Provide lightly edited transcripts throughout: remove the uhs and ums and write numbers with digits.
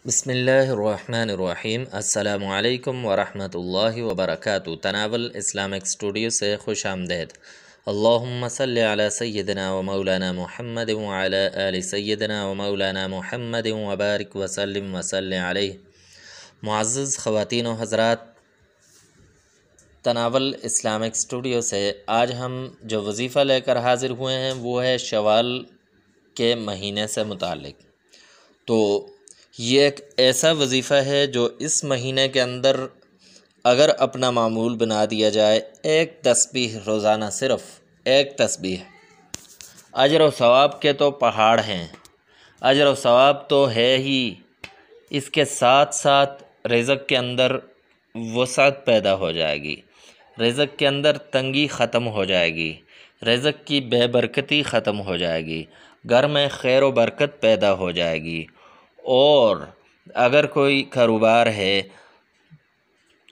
بسم اللہ الرحمن الرحیم۔ السلام علیکم ورحمۃ اللہ وبرکاتہ۔ تناول اسلامک اسٹوڈیو سے خوش آمدید۔ اللہم صلی علی سیدنا و مولانا محمد وعلی آل سیدنا و مولانا محمد وبارک وسلم علیہ۔ معزز خواتین و حضرات، تناول اسلامک اسٹوڈیو سے آج ہم جو وظیفہ لے کر حاضر ہوئے ہیں وہ ہے شوال کے مہینے سے متعلق۔ تو یہ ایک ایسا وظیفہ ہے جو اس مہینے کے اندر اگر اپنا معمول بنا دیا جائے، ایک تسبیح روزانہ، صرف ایک تسبیح، اجر و ثواب کے تو پہاڑ ہیں، اجر و ثواب تو ہے ہی، اس کے ساتھ ساتھ رزق کے اندر وسعت پیدا ہو جائے گی، رزق کے اندر تنگی ختم ہو جائے گی، رزق کی بے برکتی ختم ہو جائے گی، گھر میں خیر و برکت پیدا ہو جائے گی، اور اگر کوئی کاروبار ہے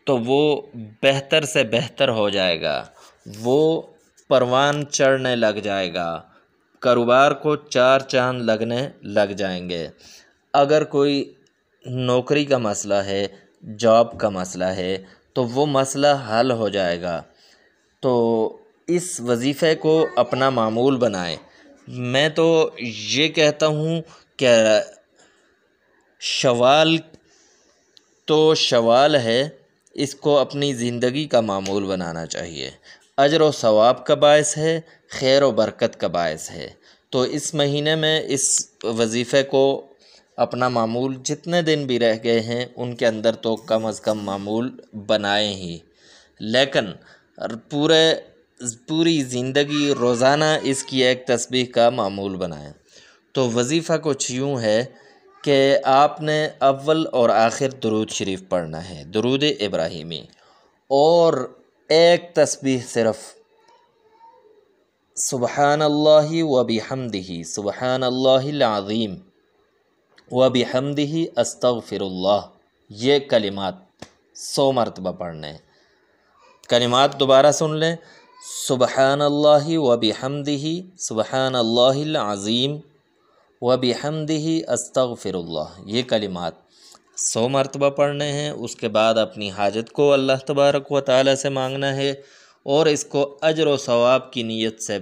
تو وہ بہتر سے بہتر ہو جائے گا، وہ پروان چڑھنے لگ جائے گا، کاروبار کو چار چاند لگنے لگ جائیں گے۔ اگر کوئی نوکری کا مسئلہ ہے، جاب کا مسئلہ ہے تو وہ مسئلہ حل ہو جائے گا۔ تو اس وظیفے کو اپنا معمول بنائیں۔ میں تو یہ کہتا ہوں کہ شوال ہے، اس کو اپنی زندگی کا معمول بنانا چاہیے، اجر و ثواب کا باعث ہے، خیر و برکت کا باعث ہے۔ تو اس مہینے میں اس وظیفے کو اپنا معمول، جتنے دن بھی رہ گئے ہیں ان کے اندر تو کم از کم معمول بنائیں ہی، لیکن پوری زندگی روزانہ اس کی ایک تسبیح کا معمول بنائیں۔ تو وظیفہ کچھ یوں ہے کہ آپ نے اول اور آخر درود شریف پڑھنا ہے، درود ابراہیمی، اور ایک تسبیح صرف سبحان اللہ و بحمدہ، سبحان اللہ العظیم و بحمدہ استغفر اللہ، یہ کلمات 100 مرتبہ پڑھنے ہیں۔ کلمات دوبارہ سن لیں، سبحان اللہ و بحمدہ، سبحان اللہ العظیم وَبِحَمْدِهِ أَسْتَغْفِرُ اللَّهِ، یہ کلمات 100 مرتبہ پڑھنے ہیں۔ اس کے بعد اپنی حاجت کو اللہ تبارک و تعالی سے مانگنا ہے، اور اس کو اجر و ثواب کی نیت سے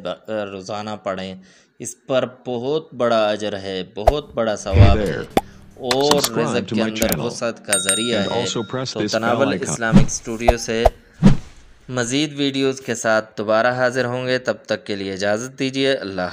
روزانہ پڑھیں۔ اس پر بہت بڑا اجر ہے، بہت بڑا ثواب ہے، اور رزق کے اندر وسعت کا ذریعہ ہے۔ تو تناول اسلامک اسٹوڈیو سے مزید ویڈیوز کے ساتھ دوبارہ حاضر ہوں گے، تب تک کے لیے اجازت دیجیے۔ اللہ